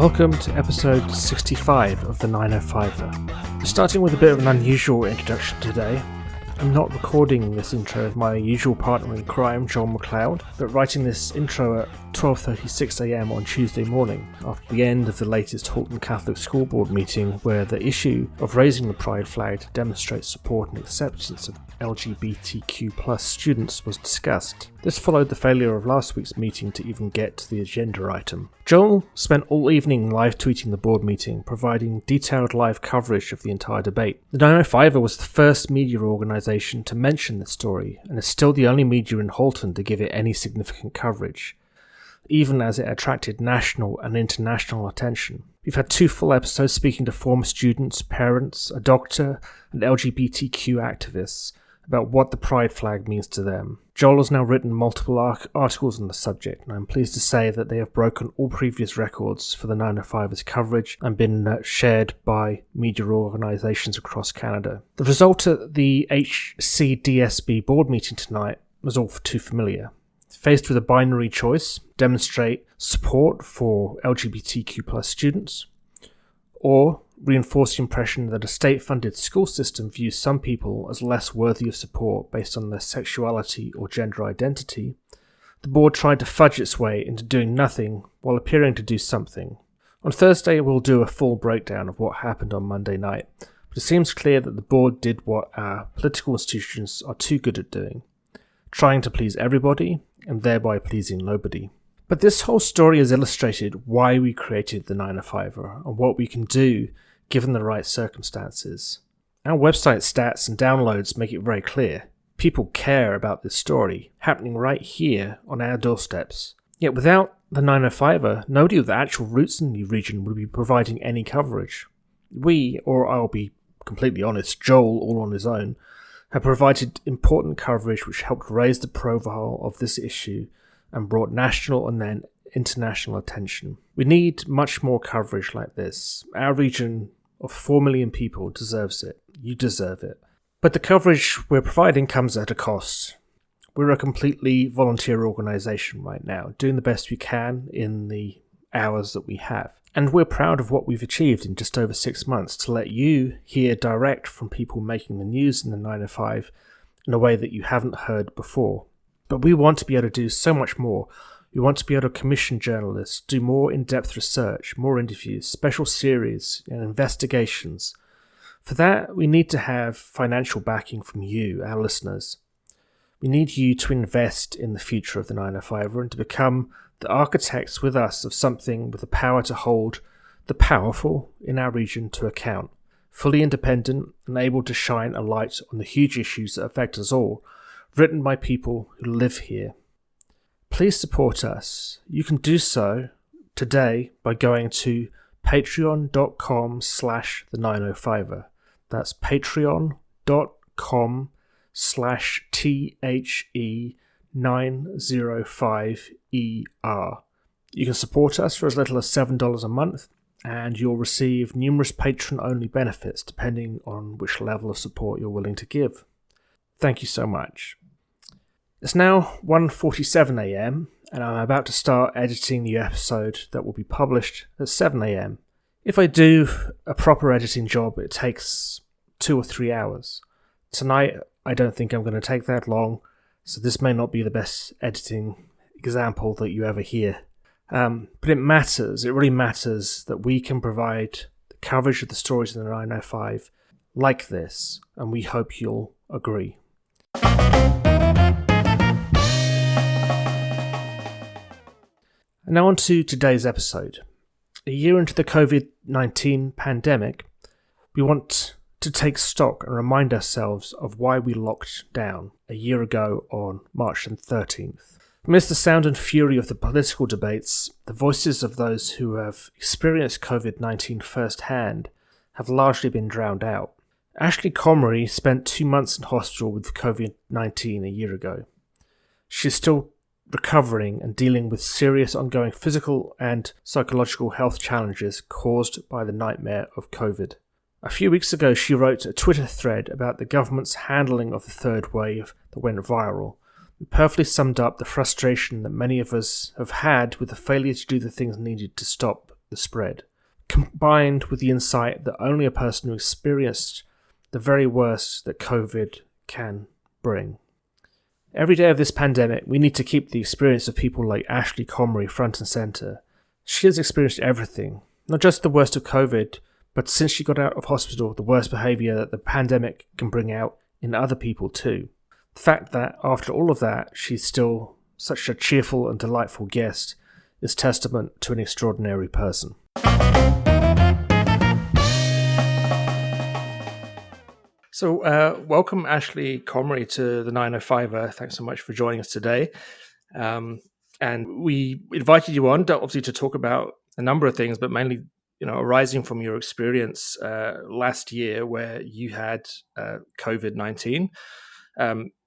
Welcome to episode 65 of the 905er. We're starting with a bit of an unusual introduction today. I'm not recording this intro with my usual partner in crime, John McLeod, but writing this intro at 12:36am on Tuesday morning, after the end of the latest Halton Catholic School Board meeting where the issue of raising the pride flag to demonstrate support and acceptance of LGBTQ+ students was discussed. This followed the failure of last week's meeting to even get to the agenda item. Joel spent all evening live tweeting the board meeting, providing detailed live coverage of the entire debate. The 905er was the first media organisation to mention the story, and is still the only media in Halton to give it any significant coverage, even as it attracted national and international attention. We've had 2 full episodes speaking to former students, parents, a doctor, and LGBTQ activists about what the pride flag means to them. Joel has now written multiple articles on the subject, and I'm pleased to say that they have broken all previous records for the 905's coverage and been shared by media organisations across Canada. The result at the HCDSB board meeting tonight was all too familiar. Faced with a binary choice, demonstrate support for LGBTQ+ students, or reinforce the impression that a state-funded school system views some people as less worthy of support based on their sexuality or gender identity, the board tried to fudge its way into doing nothing while appearing to do something. On Thursday, we'll do a full breakdown of what happened on Monday night, but it seems clear that the board did what our political institutions are too good at doing, trying to please everybody and thereby pleasing nobody. But this whole story has illustrated why we created the 905er and what we can do given the right circumstances. Our website stats and downloads make it very clear. People care about this story, happening right here on our doorsteps. Yet without the 905er, nobody with actual roots in the region would be providing any coverage. We, or I'll be completely honest, Joel all on his own, have provided important coverage which helped raise the profile of this issue and brought national and then international attention. We need much more coverage like this. Our region of 4 million people deserves it. You deserve it. But the coverage we're providing comes at a cost. We're a completely volunteer organisation right now, doing the best we can in the hours that we have. And we're proud of what we've achieved in just over 6 months to let you hear direct from people making the news in the 905 in a way that you haven't heard before. But we want to be able to do so much more. We want to be able to commission journalists, do more in-depth research, more interviews, special series, and investigations. For that, we need to have financial backing from you, our listeners. We need you to invest in the future of the 905er and to become the architects with us of something with the power to hold the powerful in our region to account, fully independent and able to shine a light on the huge issues that affect us all, written by people who live here. Please support us. You can do so today by going to patreon.com/the905er. That's patreon.com/THE905ER. You can support us for as little as $7 a month, and you'll receive numerous patron-only benefits depending on which level of support you're willing to give. Thank you so much. It's now 1:47am, and I'm about to start editing the episode that will be published at 7am. If I do a proper editing job, it takes 2 or 3 hours. Tonight, I don't think I'm going to take that long, so this may not be the best editing example that you ever hear. But it matters, it really matters that we can provide the coverage of the stories in the 905 like this, and we hope you'll agree. And now on to today's episode. A year into the COVID-19 pandemic, we want to take stock and remind ourselves of why we locked down a year ago on March 13th. Amidst the sound and fury of the political debates, the voices of those who have experienced COVID-19 firsthand have largely been drowned out. Ashley Comrie spent 2 months in hospital with COVID-19 a year ago. She's still recovering and dealing with serious ongoing physical and psychological health challenges caused by the nightmare of COVID. A few weeks ago, she wrote a Twitter thread about the government's handling of the third wave that went viral. It perfectly summed up the frustration that many of us have had with the failure to do the things needed to stop the spread, combined with the insight that only a person who experienced the very worst that COVID can bring. Every day of this pandemic, we need to keep the experience of people like Ashley Comrie front and centre. She has experienced everything, not just the worst of COVID, but since she got out of hospital, the worst behaviour that the pandemic can bring out in other people too. The fact that, after all of that, she's still such a cheerful and delightful guest is testament to an extraordinary person. So, welcome Ashley Comrie to the 905er. Thanks so much for joining us today. And we invited you on, obviously, to talk about a number of things, but mainly, arising from your experience last year, where you had COVID-19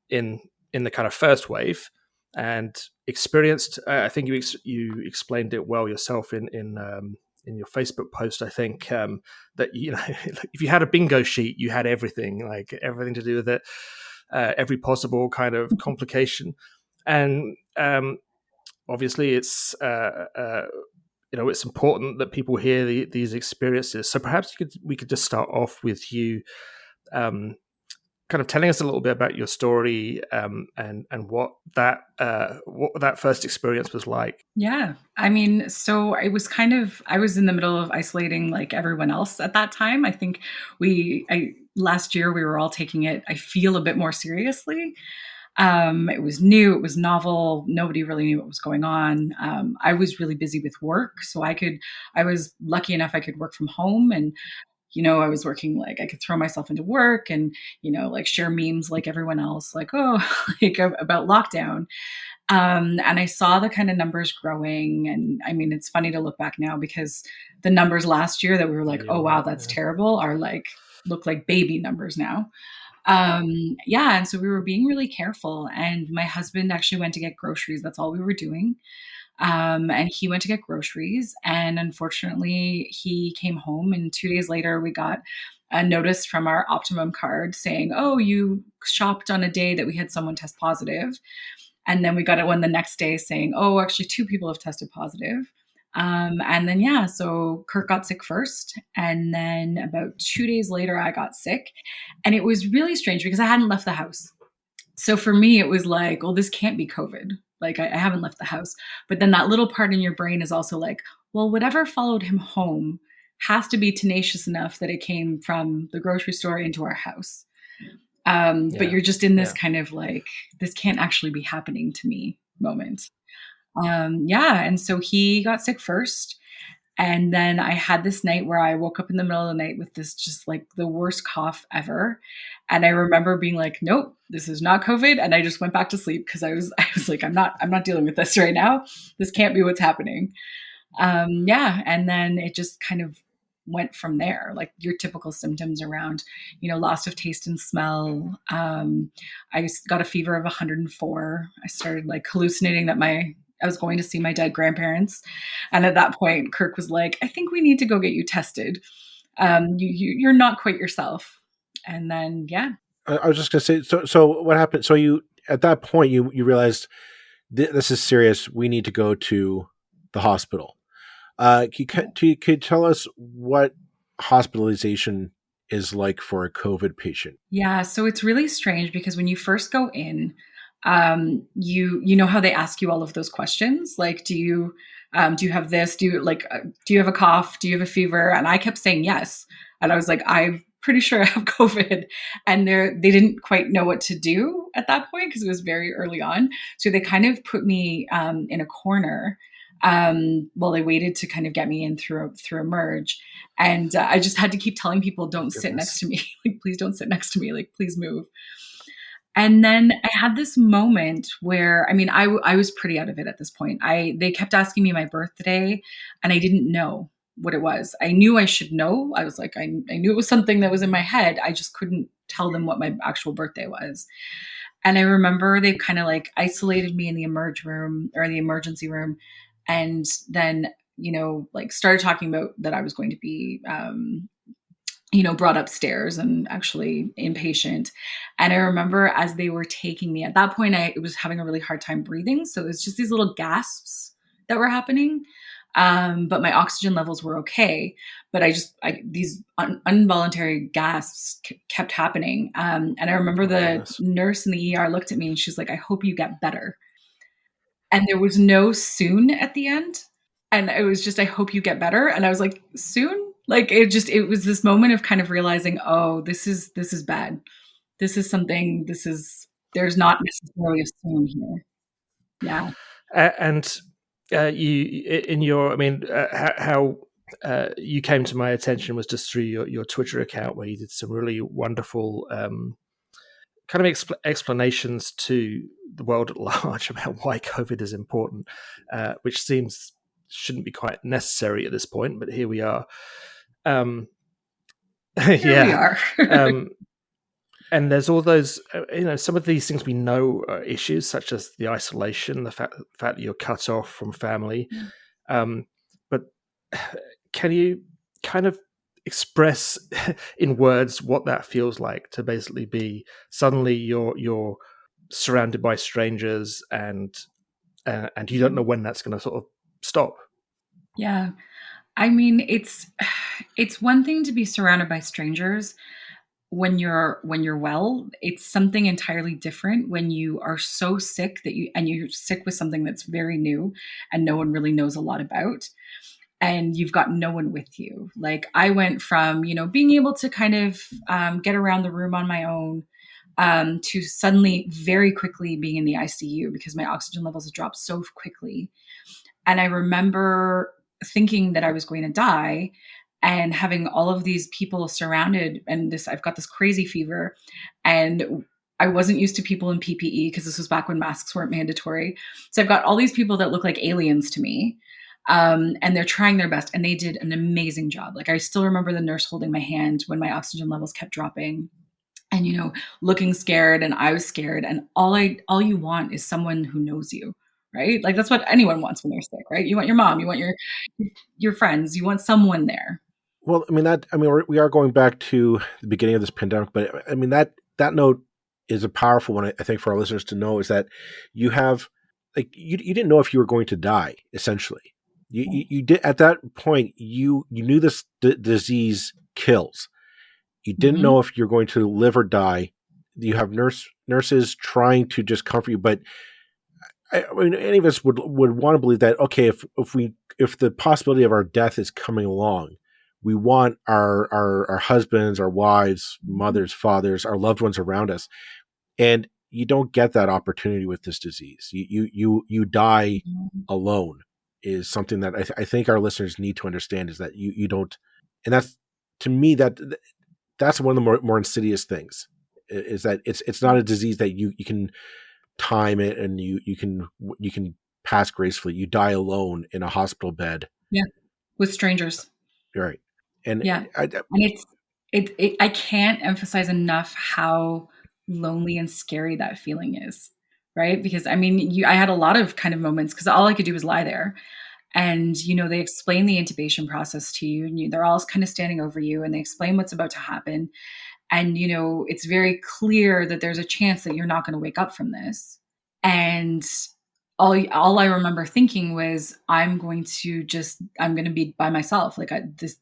in the kind of first wave, and experienced. I think you explained it well yourself in your Facebook post. I think that if you had a bingo sheet, you had everything, like everything to do with it, every possible kind of complication, and obviously it's it's important that people hear these experiences. So perhaps we could just start off with you kind of telling us a little bit about your story and what that first experience was like. Yeah. I mean, so I was in the middle of isolating like everyone else at that time. I think last year we were all taking it, I feel, a bit more seriously. It was new, it was novel. Nobody really knew what was going on. I was really busy with work, so I was lucky enough I could work from home, and I was working, like I could throw myself into work and, like share memes like everyone else, like, oh, like about lockdown. And I saw the kind of numbers growing. And I mean, it's funny to look back now because the numbers last year that we were like, oh, wow, that's terrible, are look like baby numbers now. Yeah. And so we were being really careful. And my husband actually went to get groceries. That's all we were doing. And he went to get groceries, and unfortunately he came home, and 2 days later we got a notice from our Optimum card saying, oh, you shopped on a day that we had someone test positive. And then we got one the next day saying, oh, actually 2 people have tested positive. And then, yeah, so Kirk got sick first. And then about 2 days later, I got sick. And it was really strange because I hadn't left the house. So for me, it was like, well, this can't be COVID. Like, I haven't left the house. But then that little part in your brain is also like, well, whatever followed him home has to be tenacious enough that it came from the grocery store into our house. But you're just in this kind of like, this can't actually be happening to me moment. And so he got sick first. And then I had this night where I woke up in the middle of the night with this just like the worst cough ever. And I remember being like, nope, this is not COVID. And I just went back to sleep because I was like, I'm not dealing with this right now. This can't be what's happening. And then it just kind of went from there, like your typical symptoms around, loss of taste and smell. I got a fever of 104. I started like hallucinating that I was going to see my dead grandparents. And at that point, Kirk was like, I think we need to go get you tested. You're not quite yourself. And then, yeah. I was just going to say, so what happened? So you, at that point, you realized this is serious. We need to go to the hospital. Can you tell us what hospitalization is like for a COVID patient? Yeah. So it's really strange because when you first go in, you know how they ask you all of those questions, like, do you have this? Do you have a cough? Do you have a fever? And I kept saying yes. And I was like, I'm pretty sure I have COVID. And they didn't quite know what to do at that point because it was very early on. So they kind of put me in a corner while they waited to kind of get me in through a merge. And I just had to keep telling people, don't sit next to me. Like, please don't sit next to me. Like, please move. And then I had this moment where, I mean, I was pretty out of it at this point. They kept asking me my birthday, and I didn't know what it was. I knew I should know. I was like, I knew it was something that was in my head. I just couldn't tell them what my actual birthday was. And I remember they kind of like isolated me in the emergency room. And then, like started talking about that I was going to be, brought upstairs and actually inpatient. And I remember as they were taking me, at that point, I was having a really hard time breathing. So it was just these little gasps that were happening. But my oxygen levels were okay. But these involuntary gasps kept happening. And I remember the nurse in the ER looked at me and she's like, I hope you get better. And there was no soon at the end. And it was just, I hope you get better. And I was like, soon? Like, it was this moment of kind of realizing, oh, this is bad. This is something, there's not necessarily a soon here. Yeah. And you, in your, I mean, how you came to my attention was just through your Twitter account, where you did some really wonderful kind of explanations to the world at large about why COVID is important, which shouldn't be quite necessary at this point, but here we are. Here we are. And there's all those, some of these things we know are issues, such as the isolation, the fact that you're cut off from family. But can you kind of express in words what that feels like to basically be suddenly you're surrounded by strangers and you don't know when that's going to sort of stop? Yeah. I mean, it's one thing to be surrounded by strangers when you're well. It's something entirely different when you are so sick that you're sick with something that's very new and no one really knows a lot about, and you've got no one with you. Like, I went from, being able to kind of get around the room on my own to suddenly very quickly being in the ICU because my oxygen levels had dropped so quickly. And I remember thinking that I was going to die and having all of these people surrounded, and I've got this crazy fever, and I wasn't used to people in PPE because this was back when masks weren't mandatory. So I've got all these people that look like aliens to me. And they're trying their best, and they did an amazing job. Like, I still remember the nurse holding my hand when my oxygen levels kept dropping and, looking scared, and I was scared. And all you want is someone who knows you, right? Like, that's what anyone wants when they're sick, right? You want your mom, you want your friends, you want someone there. Well, we are going back to the beginning of this pandemic, but I mean, that note is a powerful one, I think, for our listeners to know, is that you have, like, you didn't know if you were going to die, essentially. You did, at that point, you knew this disease kills. You didn't know if you're going to live or die. You have nurses trying to just comfort you, but I mean, any of us would want to believe that, okay, if the possibility of our death is coming along, we want our husbands, our wives, mothers, fathers, our loved ones around us, and you don't get that opportunity with this disease. You die alone is something that I think our listeners need to understand, is that you don't, and that's, to me, that's one of the more insidious things, is that it's not a disease that you can time it and you can pass gracefully. You die alone in a hospital bed. Yeah. With strangers. Right. And yeah. And I can't emphasize enough how lonely and scary that feeling is. Right. Because I mean, I had a lot of kind of moments, because all I could do was lie there. And, they explain the intubation process to you, and they're all kind of standing over you, and they explain what's about to happen. And, it's very clear that there's a chance that you're not going to wake up from this. And all I remember thinking was, I'm going to be by myself. Like,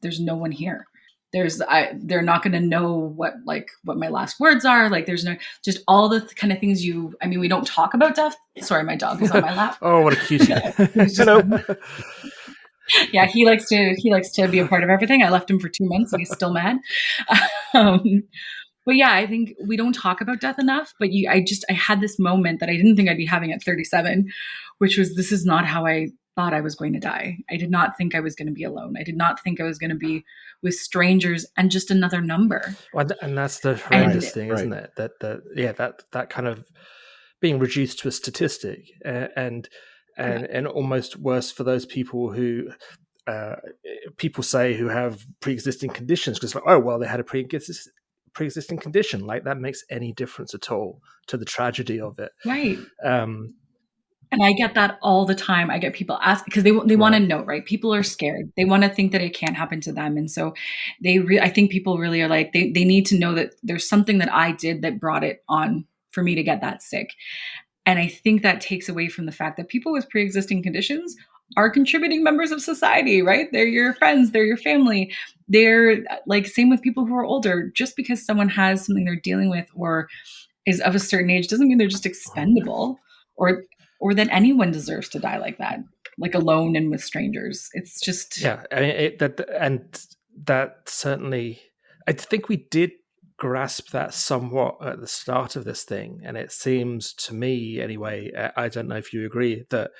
there's no one here. They're not going to know what my last words are. Like, there's no, just all the kind of things we don't talk about death. Sorry, my dog was on my lap. Oh, what a cutie. Yeah, he likes to be a part of everything. I left him for 2 months and he's still mad. But yeah, I think we don't talk about death enough. But I had this moment that I didn't think I'd be having at 37, which was, this is not how I thought I was going to die. I did not think I was going to be alone. I did not think I was going to be with strangers and just another number. Well, and that's the horrendous thing, isn't it? That kind of being reduced to a statistic, and almost worse for those people who people say who have pre-existing conditions, because they had a pre-existing condition. Like, that makes any difference at all to the tragedy of it, right? And I get that all the time. I get people ask, because they want to know, right? People are scared. They want to think that it can't happen to them. And so I think people really are like, they need to know that there's something that I did that brought it on for me to get that sick. And I think that takes away from the fact that people with pre-existing conditions are contributing members of society, right? They're your friends, they're your family. They're like, same with people who are older. Just because someone has something they're dealing with or is of a certain age doesn't mean they're just expendable, or that anyone deserves to die like that, like alone and with strangers. It's just, Yeah, I mean, that certainly, I think we did grasp that somewhat at the start of this thing, and it seems to me, anyway, I don't know if you agree, that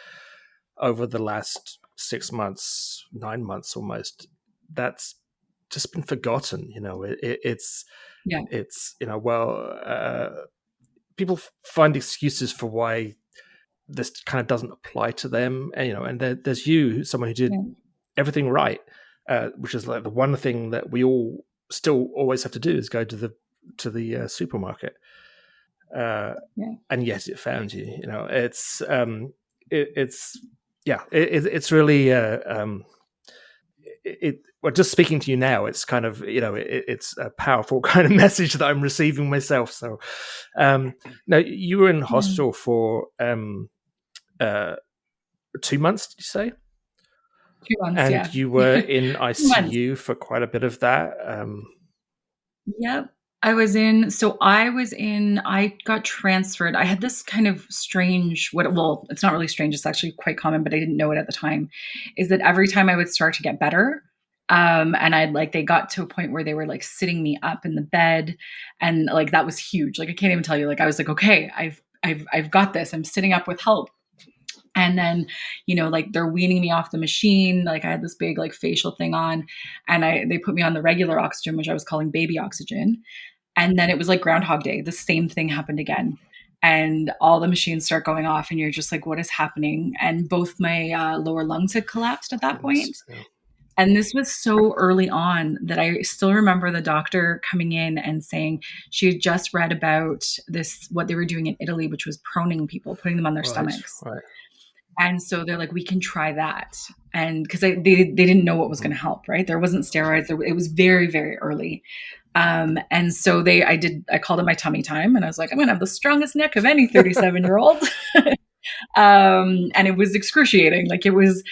over the last 6 months, 9 months almost, that's just been forgotten. yeah, It's people find excuses for why this kind of doesn't apply to them, and there's you, someone who did yeah, everything right, which is like the one thing that we all still always have to do is go to the supermarket, yeah. and yet it found you. It's yeah, it's really well, just speaking to you now, it's kind of, it's a powerful kind of message that I'm receiving myself. So now, you were in Yeah. hospital for uh 2 months, did you say? 2 months, And yeah. you were in 2 months. ICU for quite a bit of that. Yep. I got transferred. I had this kind of strange, well, it's not really strange, it's actually quite common, but I didn't know it at the time, is that every time I would start to get better, and they got to a point where they were like sitting me up in the bed, and like that was huge. Like I can't even tell you, like I was like, okay, I've got this. I'm sitting up with help. And then, like they're weaning me off the machine. Like I had this big like facial thing on, and they put me on the regular oxygen, which I was calling baby oxygen. And then it was like Groundhog Day. The same thing happened again. And all the machines start going off, and you're just like, what is happening? And both my lower lungs had collapsed at that Goodness, point. yeah. And this was so early on that I still remember the doctor coming in and saying she had just read about this, what they were doing in Italy, which was proning people, putting them on their Right, stomachs. right. And so they're like, we can try that. And because they didn't know what was going to help, right? There wasn't steroids. It was very, very early. And so I called it my tummy time, and I was like, I'm going to have the strongest neck of any 37-year-old. And it was excruciating. Like it was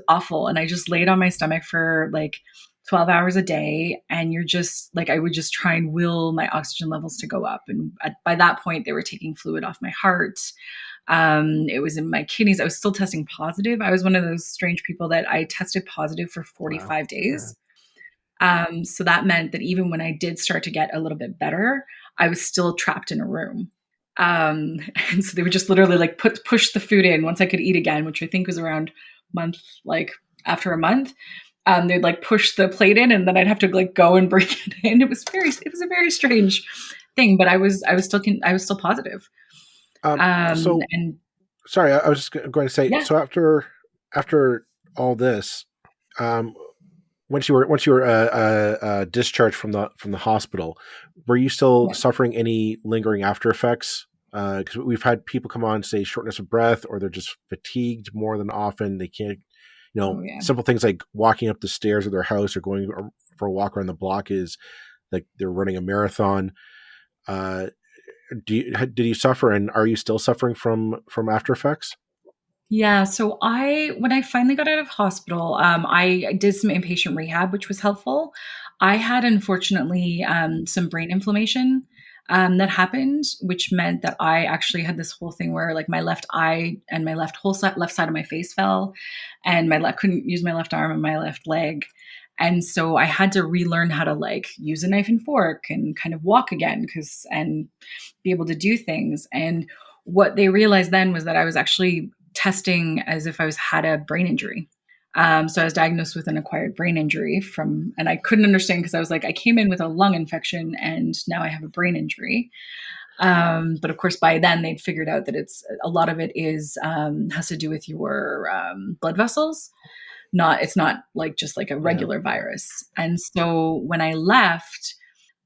awful. And I just laid on my stomach for like 12 hours a day. And you're just like, I would just try and will my oxygen levels to go up. And by that point, they were taking fluid off my heart. It was in my kidneys. I was still testing positive. I was one of those strange people that I tested positive for 45 Wow. days. So that meant that even when I did start to get a little bit better, I was still trapped in a room. And so they would just literally like push the food in once I could eat again, which I think was around like after a month. They'd like push the plate in, and then I'd have to like go and bring it in. It was a very strange thing, but I was still positive. So And sorry, I was just going to say. yeah, So after all this, once you were discharged from the hospital, were you still yeah, suffering any lingering after effects? Because we've had people come on say shortness of breath, or they're just fatigued more than often. They can't, oh yeah. simple things like walking up the stairs of their house or going for a walk around the block is like they're running a marathon. Did you suffer, and are you still suffering from after effects? Yeah, so when I finally got out of hospital, I did some inpatient rehab, which was helpful. I had, unfortunately, some brain inflammation that happened, which meant that I actually had this whole thing where, like, my left eye and my left side of my face fell, and my left couldn't use my left arm and my left leg, and so I had to relearn how to like use a knife and fork and kind of walk again, and be able to do things. And what they realized then was that I was actually testing as if had a brain injury. So I was diagnosed with an acquired brain injury and I couldn't understand because I was like, I came in with a lung infection and now I have a brain injury. But of course, by then they'd figured out that a lot of it has to do with your blood vessels. It's not like just like a Yeah. regular virus. And so when I left,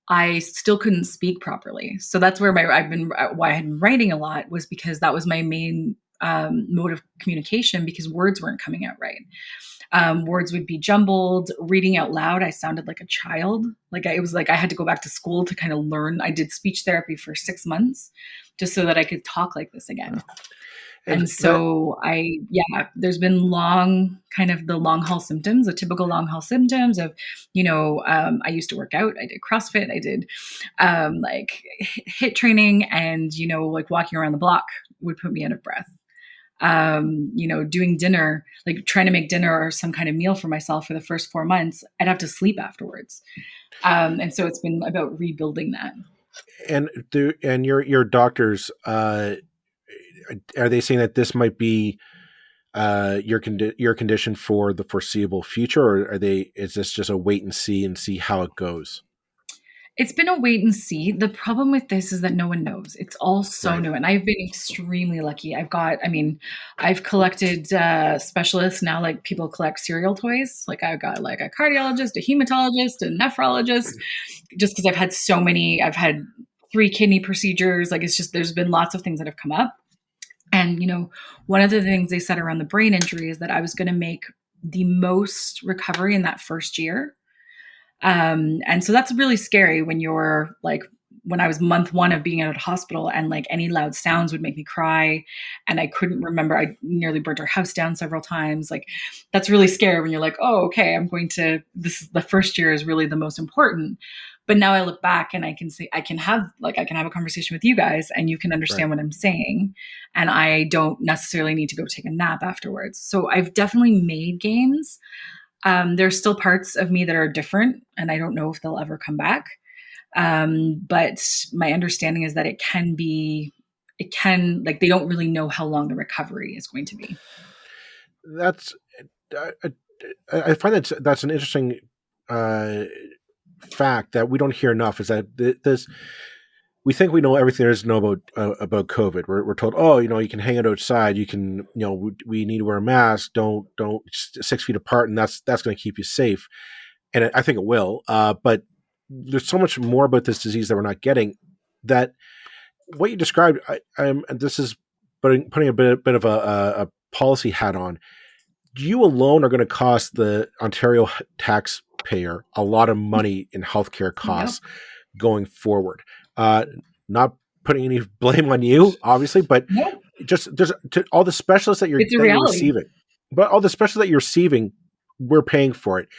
I still couldn't speak properly. So that's where why I had been writing a lot, was because that was my main mode of communication, because words weren't coming out right. Words would be jumbled. Reading out loud, I sounded like a child. It was like I had to go back to school to kind of learn. I did speech therapy for 6 months just so that I could talk like this again. And And so there's been the long haul symptoms, the typical long haul symptoms of, I used to work out, I did CrossFit, I did like HIIT training, and, like walking around the block would put me out of breath. Doing dinner, like trying to make dinner or some kind of meal for myself for the first 4 months, I'd have to sleep afterwards. And so it's been about rebuilding that. And your doctors, are they saying that this might be your condition for the foreseeable future, or is this just a wait and see how it goes? It's been a wait and see. The problem with this is that no one knows. It's all so new. And I've been extremely lucky. I've collected specialists now, like people collect cereal toys. Like I've got like a cardiologist, a hematologist, a nephrologist, just because I've had 3 kidney procedures. Like there's been lots of things that have come up. And, one of the things they said around the brain injury is that I was going to make the most recovery in that first year. And so that's really scary when I was month 1 of being out of hospital, and like any loud sounds would make me cry, and I couldn't remember. I nearly burnt our house down several times. Like that's really scary when you're like, oh, okay, the first year is really the most important. But now I look back and I can say, I can have a conversation with you guys, and you can understand what I'm saying. And I don't necessarily need to go take a nap afterwards. So I've definitely made gains. There's still parts of me that are different, and I don't know if they'll ever come back. But my understanding is that they don't really know how long the recovery is going to be. I find that's an interesting fact that we don't hear enough, is that we think we know everything there is to know about COVID. We're told, you can hang out outside, you can, we need to wear a mask, don't 6 feet apart, and that's going to keep you safe. And I think it will. But there's so much more about this disease that we're not getting. That what you described, and this is putting a bit of a policy hat on. You alone are going to cost the Ontario taxpayer a lot of money in healthcare costs going forward. Not putting any blame on you, obviously, but just all the specialists that you're receiving. But all the specialists that you're receiving, we're paying for it.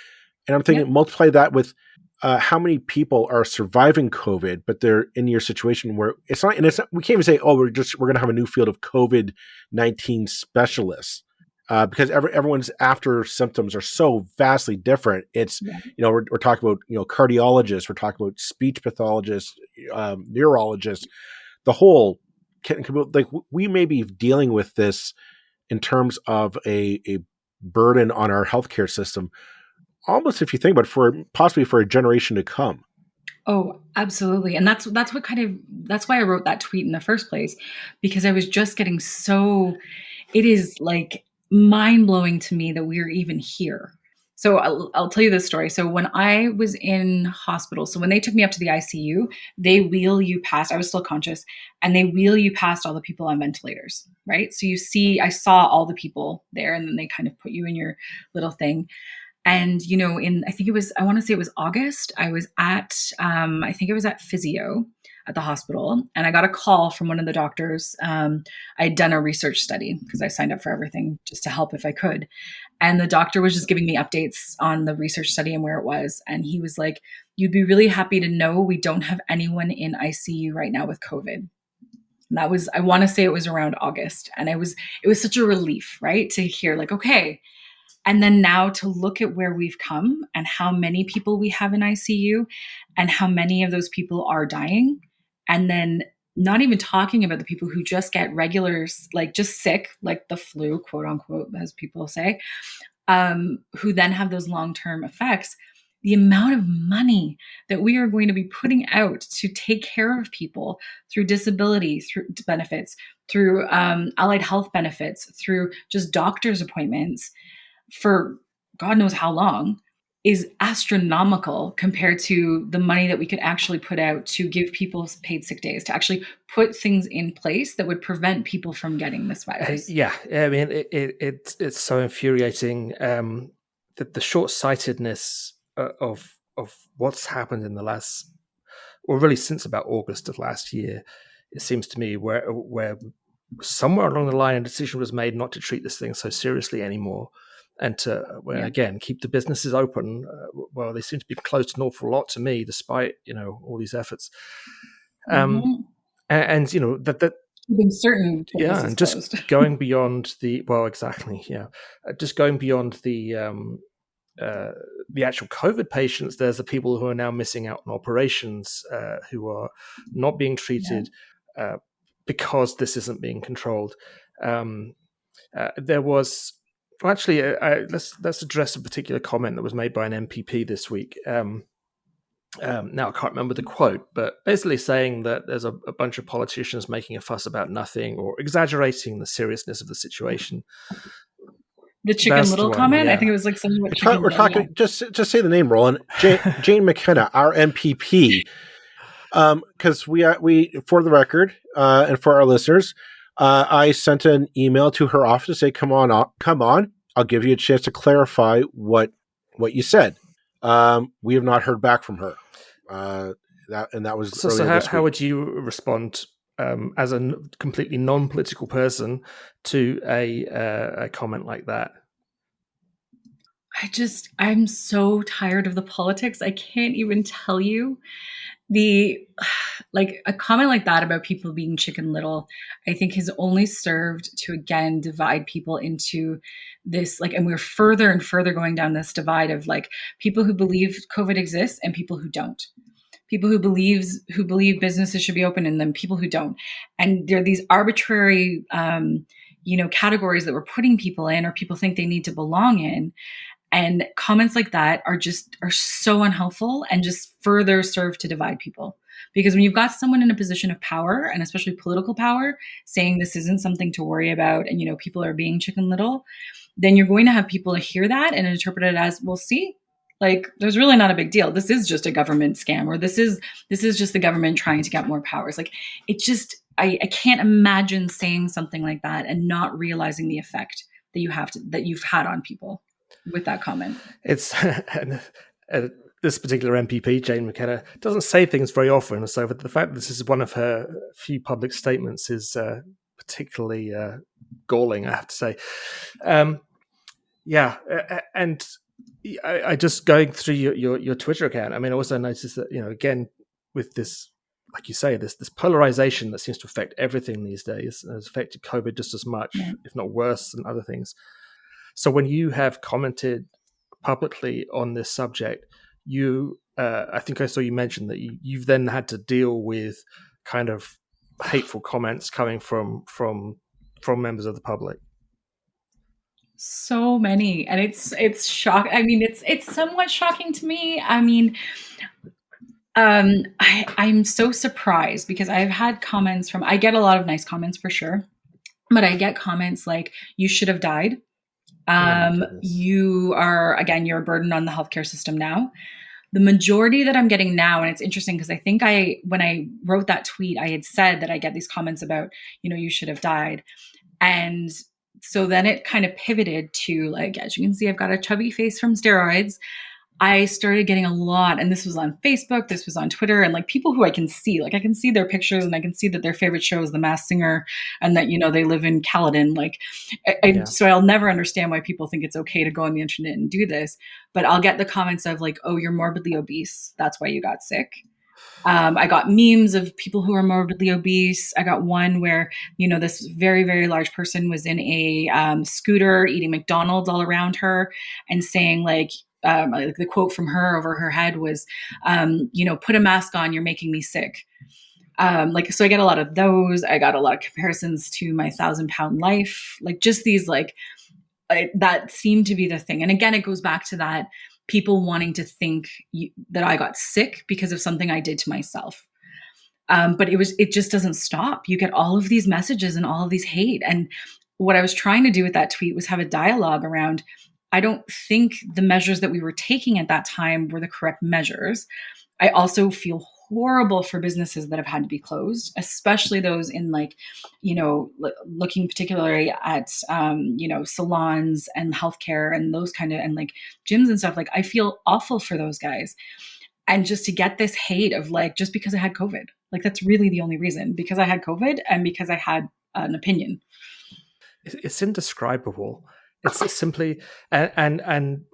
And I'm thinking, multiply that with how many people are surviving COVID, but they're in your situation where it's not. We can't even say, we're going to have a new field of COVID-19 specialists. Because everyone's after symptoms are so vastly different. It's, we're talking about, cardiologists, we're talking about speech pathologists, neurologists, the whole, like we may be dealing with this in terms of a burden on our healthcare system, almost if you think about it, possibly for a generation to come. Oh, absolutely. And that's why I wrote that tweet in the first place, because I was just getting it is like mind-blowing to me that we're even here. So I'll tell you this story. So when I was in hospital, so when they took me up to the ICU, they wheel you past, I was still conscious, and they wheel you past all the people on ventilators, right? So I saw all the people there, and then they kind of put you in your little thing. And, I want to say it was August, I was at physio at the hospital, and I got a call from one of the doctors. I had done a research study because I signed up for everything just to help if I could. And the doctor was just giving me updates on the research study and where it was. And he was like, you'd be really happy to know we don't have anyone in ICU right now with COVID. And that was, I want to say it was around August. And it was such a relief, right? To hear like, okay. And then now to look at where we've come and how many people we have in ICU and how many of those people are dying. And then not even talking about the people who just get regulars, like just sick, like the flu, quote unquote, as people say, who then have those long-term effects. The amount of money that we are going to be putting out to take care of people through disability, through benefits, through allied health benefits, through just doctor's appointments for God knows how long, is astronomical compared to the money that we could actually put out to give people paid sick days, to actually put things in place that would prevent people from getting this virus. I mean, it's so infuriating that the short-sightedness of what's happened in the last, or really since about August of last year, it seems to me, where somewhere along the line, a decision was made not to treat this thing so seriously anymore, and to again keep the businesses open. Well, they seem to be closed an awful lot to me, despite all these efforts. And that keeping certain places and just closed. going beyond just going beyond the actual COVID patients, there's the people who are now missing out on operations, who are not being treated because this isn't being controlled. There was actually let's address a particular comment that was made by an MPP this week. Now I can't remember the quote, but basically saying that there's a bunch of politicians making a fuss about nothing or exaggerating the seriousness of the situation. The Chicken Little comment. I think it was like something. We're talking. Just say the name, Roland. Jane McKenna, our MPP. Because we for the record and for our listeners, I sent an email to her office to say, "Come on, I'll give you a chance to clarify what you said." We have not heard back from her. That was so. How would you respond as a completely non-political person to a comment like that? I'm so tired of the politics. I can't even tell you. A comment like that about people being Chicken Little, I think has only served to again divide people into this, and we're further and further going down this divide of people who believe COVID exists and people who don't. People who believe businesses should be open and then people who don't. And there are these arbitrary categories that we're putting people in, or people think they need to belong in. And comments like that are so unhelpful and just further serve to divide people. Because when you've got someone in a position of power, and especially political power, saying this isn't something to worry about and people are being Chicken Little, then you're going to have people hear that and interpret it as, well, see, there's really not a big deal. This is just a government scam, or this is just the government trying to get more powers. I can't imagine saying something like that and not realizing the effect that you've had on people with that comment. It's this particular MPP, Jane McKenna, doesn't say things very often, so the fact that this is one of her few public statements is particularly galling, I have to say. And I just going through your Twitter account, I also noticed that again with this, like you say, this polarization that seems to affect everything these days has affected COVID just as much, if not worse, than other things. So when you have commented publicly on this subject, I think I saw you mention that you've then had to deal with kind of hateful comments coming from members of the public. So many, and it's shock. It's somewhat shocking to me. I'm so surprised because I've had comments I get a lot of nice comments for sure, but I get comments like, "You should have died. You're a burden on the healthcare system now." The majority that I'm getting now, and it's interesting because I think when I wrote that tweet, I had said that I get these comments about, you should have died. And so then it kind of pivoted to as you can see, I've got a chubby face from steroids. I started getting a lot, and this was on Facebook, this was on Twitter, and people who I can see, I can see their pictures and I can see that their favorite show is The Masked Singer and that, they live in Caledon. So I'll never understand why people think it's okay to go on the internet and do this, but I'll get the comments of "Oh, you're morbidly obese. That's why you got sick." I got memes of people who are morbidly obese. I got one where, this very, very large person was in a scooter eating McDonald's all around her and saying the quote from her over her head was, "Put a mask on, you're making me sick." So I get a lot of those. I got a lot of comparisons to my 1,000-pound life, just these that seemed to be the thing. And again, it goes back to that people wanting to think that I got sick because of something I did to myself. But it just doesn't stop. You get all of these messages and all of these hate. And what I was trying to do with that tweet was have a dialogue around, I don't think the measures that we were taking at that time were the correct measures. I also feel horrible for businesses that have had to be closed, especially those in looking particularly at, salons and healthcare and those kind of, and gyms and stuff. I feel awful for those guys. And just to get this hate of just because I had COVID, that's really the only reason, because I had COVID and because I had an opinion. It's indescribable. It's simply and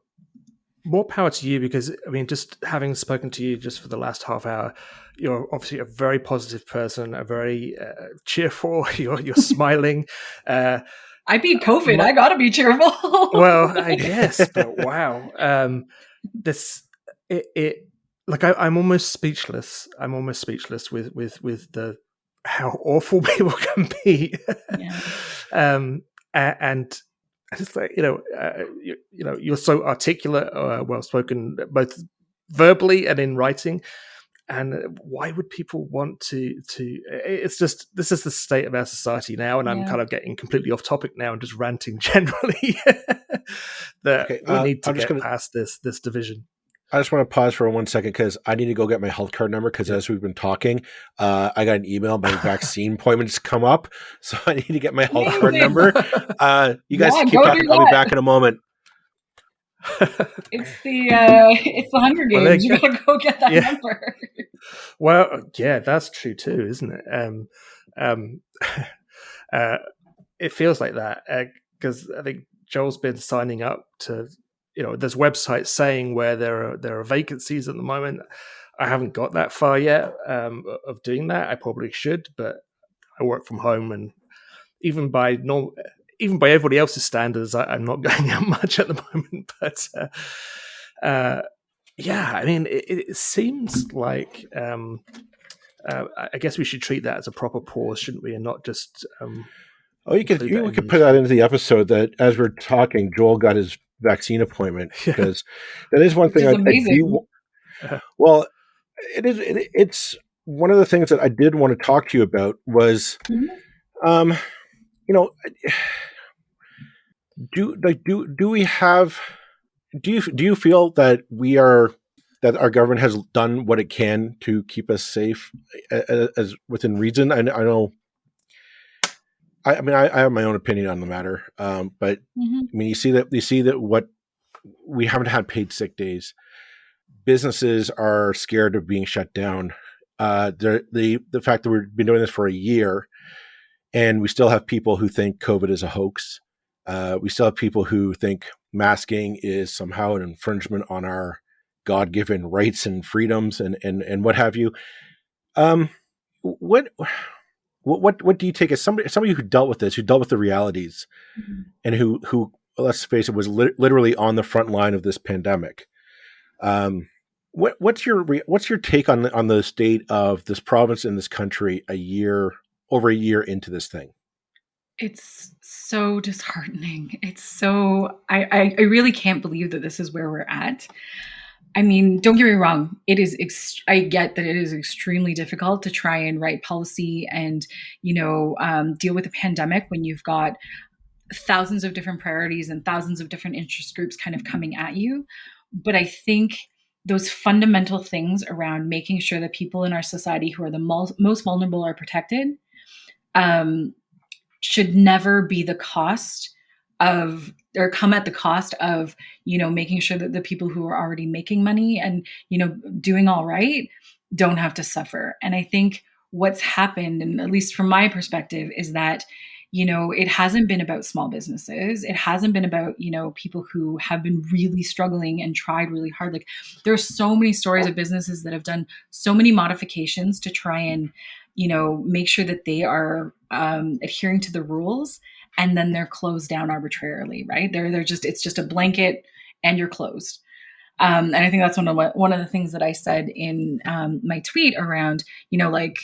more power to you, because I mean, just having spoken to you just for the last half hour, you're obviously a very positive person, a very cheerful. You're smiling. I beat COVID. I gotta be cheerful. Well, I guess, but wow, this it like I'm almost speechless. I'm almost speechless with the how awful people can be. Yeah. And I just like, you're so articulate, well spoken, both verbally and in writing. And why would people want to? It's just, this is the state of our society now, and I'm kind of getting completely off topic now and just ranting generally. That we need to get past this division. I just want to pause for 1 second because I need to go get my health card number, because as we've been talking, I got an email, my vaccine appointment's come up, so I need to get my health card number. You guys keep talking. I'll be back in a moment. It's the Hunger Games. You gotta go get that number. Well, yeah, that's true too, isn't it? It feels like that, because I think Joel's been signing up to, there's websites saying where there are vacancies at the moment. I haven't got that far yet of doing that. I probably should, but I work from home, and even by everybody else's standards, I'm not going out much at the moment. But yeah, I mean, it seems like I guess we should treat that as a proper pause, shouldn't we, and not just. We could put that into the episode that as we're talking, Joel got his vaccine appointment, because that is one thing I do. Well, it's one of the things that I did want to talk to you about was, do you feel that that our government has done what it can to keep us safe as within reason? I know. I mean, I have my own opinion on the matter, but I mean, you see that what we haven't had paid sick days. Businesses are scared of being shut down. The fact that we've been doing this for a year, and we still have people who think COVID is a hoax. We still have people who think masking is somehow an infringement on our God-given rights and freedoms and what have you. What do you take as somebody who dealt with this, who dealt with the realities, and who let's face it, was literally on the front line of this pandemic? What's your take on the state of this province and this country over a year into this thing? It's so disheartening. It's so I really can't believe that this is where we're at. I mean, don't get me wrong. I get that it is extremely difficult to try and write policy and, deal with a pandemic when you've got thousands of different priorities and thousands of different interest groups kind of coming at you. But I think those fundamental things around making sure that people in our society who are the most vulnerable are protected should never be the cost of, or come at the cost of, making sure that the people who are already making money and, doing all right don't have to suffer. And I think what's happened, and at least from my perspective, is that, it hasn't been about small businesses. It hasn't been about, people who have been really struggling and tried really hard. Like, there are so many stories of businesses that have done so many modifications to try and, make sure that they are adhering to the rules, and then they're closed down arbitrarily, right? It's just a blanket and you're closed. And I think that's one of the things that I said in my tweet around, you can't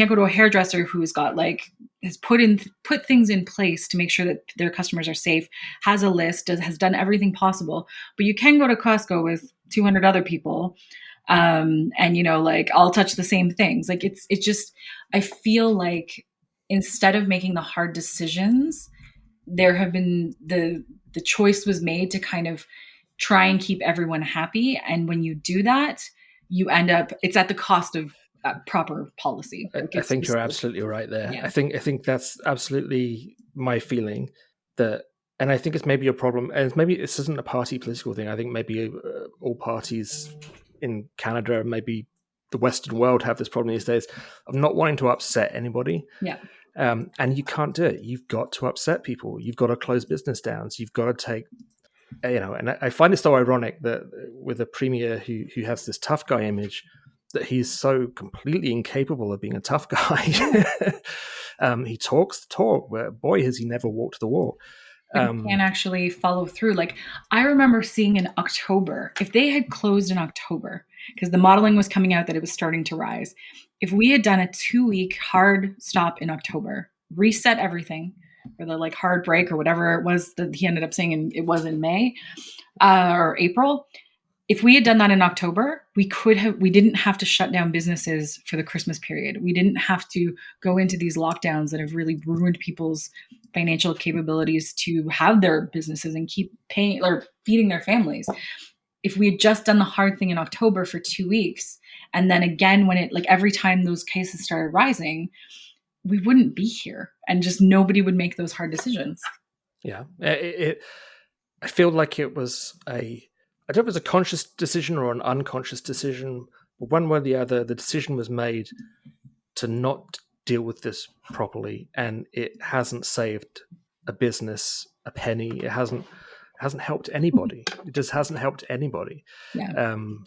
go to a hairdresser who's got has put things in place to make sure that their customers are safe, has a list, has done everything possible, but you can go to Costco with 200 other people. And I'll touch the same things. It's just, I feel like instead of making the hard decisions, there have been the choice was made to kind of try and keep everyone happy. And when you do that, you end up, it's at the cost of proper policy. I think you're absolutely right there. Yeah. I think that's absolutely my feeling, that, and I think it's maybe a problem, and maybe this isn't a party political thing. I think maybe all parties in Canada, maybe the Western world, have this problem these days of not wanting to upset anybody. Yeah. And you can't do it. You've got to upset people. You've got to close business downs. You've got to take, and I find it so ironic that with a premier who has this tough guy image, that he's so completely incapable of being a tough guy. He talks the talk, but boy, has he never walked the walk. But you can't actually follow through. Like, I remember seeing in October, if they had closed in October, because the modeling was coming out that it was starting to rise, if we had done a 2-week hard stop in October, reset everything, or the like hard break or whatever it was that he ended up saying, and it was in May or April. If we had done that in October, we didn't have to shut down businesses for the Christmas period. We didn't have to go into these lockdowns that have really ruined people's financial capabilities to have their businesses and keep paying or feeding their families. If we had just done the hard thing in October for 2 weeks, and then again, when it, like every time those cases started rising, we wouldn't be here, and just nobody would make those hard decisions. Yeah. I feel like it was I don't know if it was a conscious decision or an unconscious decision. One way or the other, the decision was made to not deal with this properly, and it hasn't saved a business a penny. It hasn't helped anybody. It just hasn't helped anybody. Yeah. No,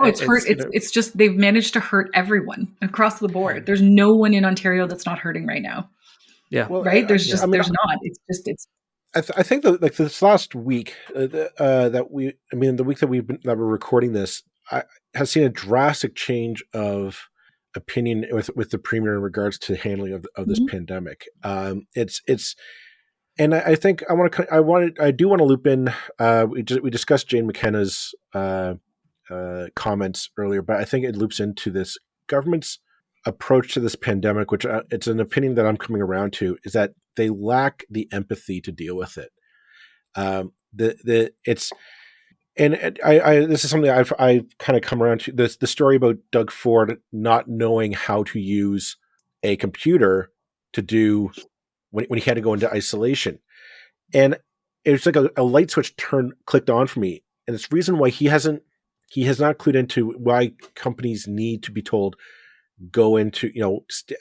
it's hurt. It's just they've managed to hurt everyone across the board. There's no one in Ontario that's not hurting right now. Yeah. Well, right. There's not. It's. I think that like this last week the week that we're recording this has seen a drastic change of opinion with the premier in regards to handling of this pandemic. It's and I think I do want to loop in. We discussed Jane McKenna's comments earlier, but I think it loops into this government's approach to this pandemic, which it's an opinion that I'm coming around to, is that they lack the empathy to deal with it. This is something I've kind of come around to. The story about Doug Ford not knowing how to use a computer to do when he had to go into isolation, and it was like a light switch clicked on for me, and it's the reason why he has not clued into why companies need to be told go into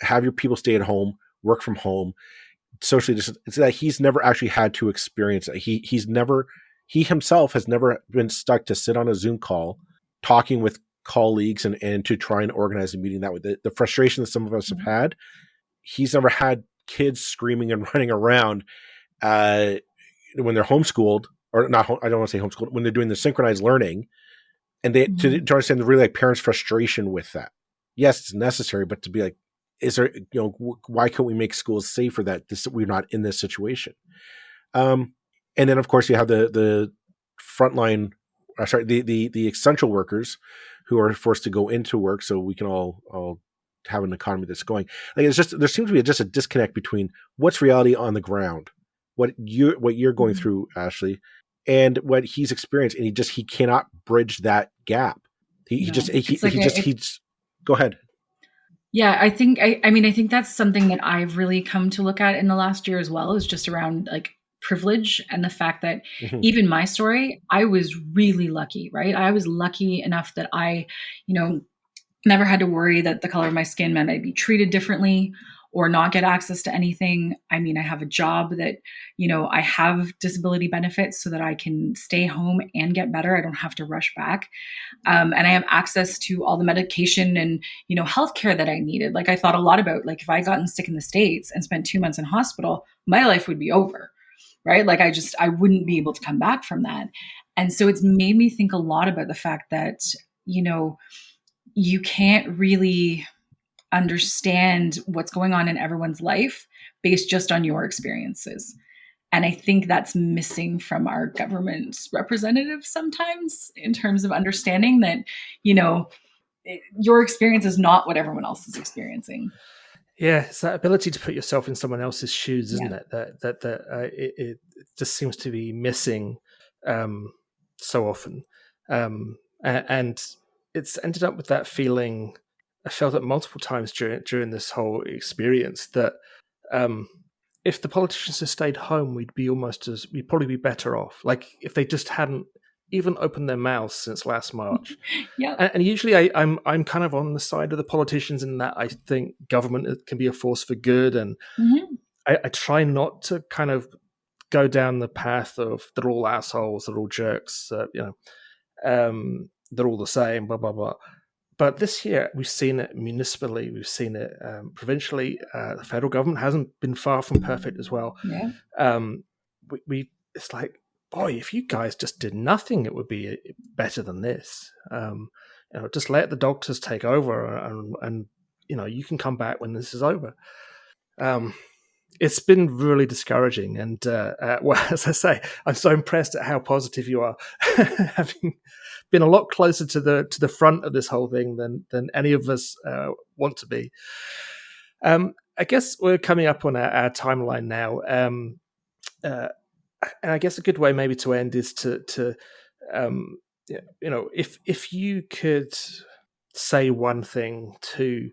have your people stay at home, work from home, socially distance. It's that he's never actually had to experience it. He himself has never been stuck to sit on a Zoom call talking with colleagues and to try and organize a meeting that way. The frustration that some of us have had, he's never had kids screaming and running around when they're homeschooled, or not. I don't want to say homeschooled, when they're doing the synchronized learning, and they to understand the really like parents' frustration with that. Yes, it's necessary, but to be like, is there, why can't we make schools safer that we're not in this situation? And then of course you have the frontline, the essential workers who are forced to go into work so we can all have an economy that's going. Like it's just, there seems to be just a disconnect between what's reality on the ground, what you're going through, Ashley, and what he's experienced, and he cannot bridge that gap. Go ahead. Yeah, I think that's something that I've really come to look at in the last year as well, is just around like privilege and the fact that even my story, I was really lucky, right? I was lucky enough that I, never had to worry that the color of my skin meant I'd be treated differently or not get access to anything. I mean, I have a job that, I have disability benefits so that I can stay home and get better. I don't have to rush back. And I have access to all the medication and, healthcare that I needed. Like I thought a lot about, like, if I gotten sick in the States and spent 2 months in hospital, my life would be over, right? Like I wouldn't be able to come back from that. And so it's made me think a lot about the fact that, you can't really understand what's going on in everyone's life based just on your experiences. And I think that's missing from our government representatives sometimes, in terms of understanding that, your experience is not what everyone else is experiencing. Yeah, it's that ability to put yourself in someone else's shoes, isn't it? That it just seems to be missing so often, and it's ended up with that feeling. I felt it multiple times during this whole experience that if the politicians had stayed home, we'd probably be better off. Like if they just hadn't even opened their mouths since last March. Yeah. And usually I'm kind of on the side of the politicians in that I think government can be a force for good, and I try not to kind of go down the path of they're all assholes, they're all jerks, they're all the same, blah blah blah. But this year we've seen it municipally, we've seen it provincially. The federal government hasn't been far from perfect as well. Yeah. It's like, boy, if you guys just did nothing, it would be better than this. Just let the doctors take over, and you can come back when this is over. It's been really discouraging, and as I say, I'm so impressed at how positive you are, having been a lot closer to the front of this whole thing than any of us want to be. I guess we're coming up on our timeline now, and I guess a good way maybe to end is to if you could say one thing to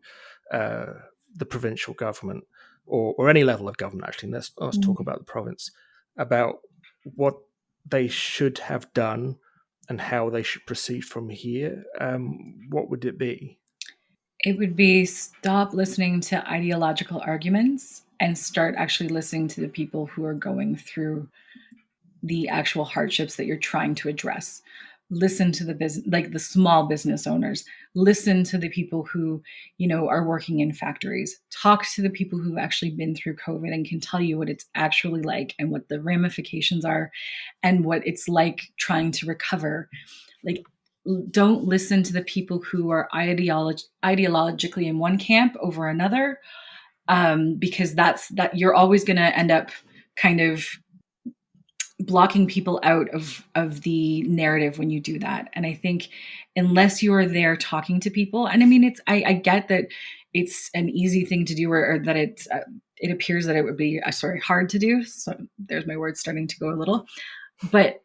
the provincial government, or any level of government, actually, let's talk about the province, about what they should have done and how they should proceed from here, what would it be? It would be stop listening to ideological arguments and start actually listening to the people who are going through the actual hardships that you're trying to address. Listen to the business, like the small business owners. Listen to the people who, are working in factories. Talk to the people who've actually been through COVID and can tell you what it's actually like and what the ramifications are and what it's like trying to recover. Like, don't listen to the people who are ideologically in one camp over another, because that you're always going to end up kind of blocking people out of the narrative when you do that. And I think unless you are there talking to people, and I mean, I get that it's an easy thing to do, or that it appears that it would be hard to do. So there's my words starting to go a little, but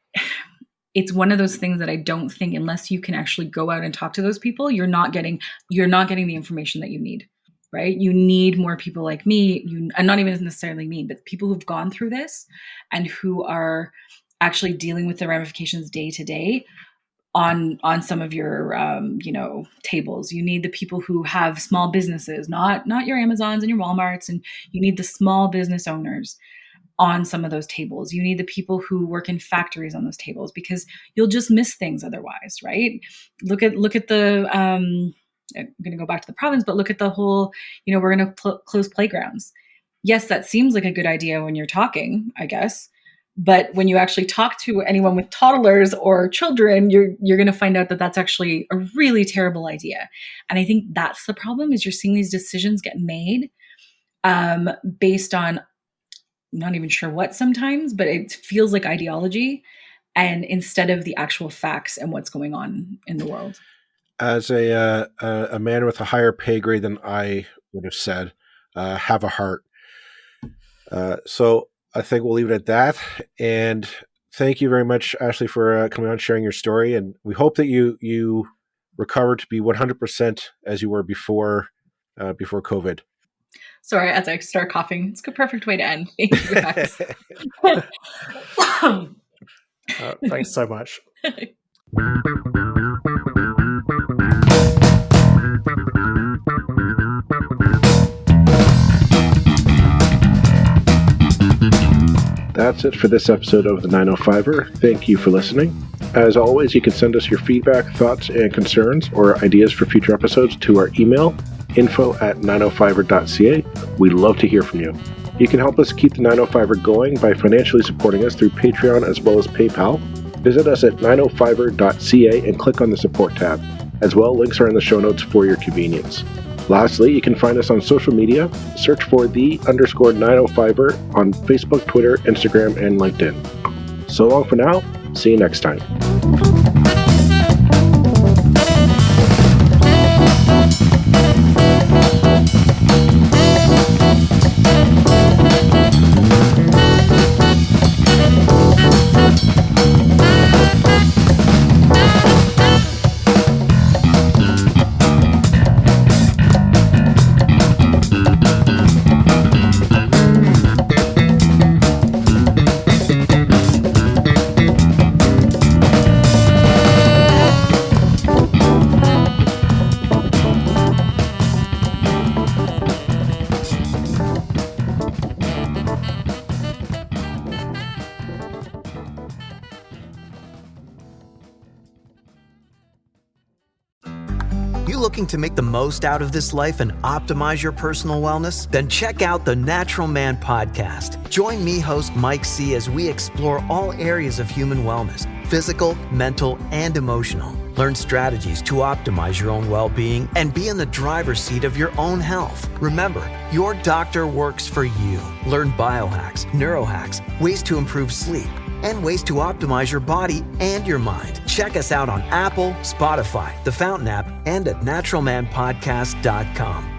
it's one of those things that I don't think, unless you can actually go out and talk to those people, you're not getting the information that you need. Right? You need more people like me, and not even necessarily me, but people who've gone through this and who are actually dealing with the ramifications day to day on some of your, tables. You need the people who have small businesses, not your Amazons and your Walmarts, and you need the small business owners on some of those tables. You need the people who work in factories on those tables, because you'll just miss things otherwise, right? Look at the, I'm going to go back to the province, but look at the whole, we're going to close playgrounds. Yes, that seems like a good idea when you're talking, I guess. But when you actually talk to anyone with toddlers or children, you're going to find out that that's actually a really terrible idea. And I think that's the problem, is you're seeing these decisions get made based on, I'm not even sure what sometimes, but it feels like ideology, and instead of the actual facts and what's going on in the world. As a man with a higher pay grade than I would have said, have a heart. So I think we'll leave it at that. And thank you very much, Ashley, for coming on, sharing your story. And we hope that you recover to be 100% as you were before COVID. Sorry, as I start coughing, it's a perfect way to end. Thank you, guys. Thanks so much. That's it for this episode of the 905er. Thank you for listening. As always, you can send us your feedback, thoughts, and concerns, or ideas for future episodes to our email, info@905er.ca. We'd love to hear from you. You can help us keep the 905er going by financially supporting us through Patreon as well as PayPal. Visit us at 905er.ca and click on the support tab. As well, links are in the show notes for your convenience. Lastly, you can find us on social media. Search for _905er on Facebook, Twitter, Instagram, and LinkedIn. So long for now. See you next time. looking to make the most out of this life and optimize your personal wellness? Then check out the Natural Man Podcast. Join me, host Mike C., as we explore all areas of human wellness, physical, mental, and emotional. Learn strategies to optimize your own well-being and be in the driver's seat of your own health. Remember, your doctor works for you. Learn biohacks, neurohacks, ways to improve sleep, and ways to optimize your body and your mind. Check us out on Apple, Spotify, the Fountain app, and at naturalmanpodcast.com.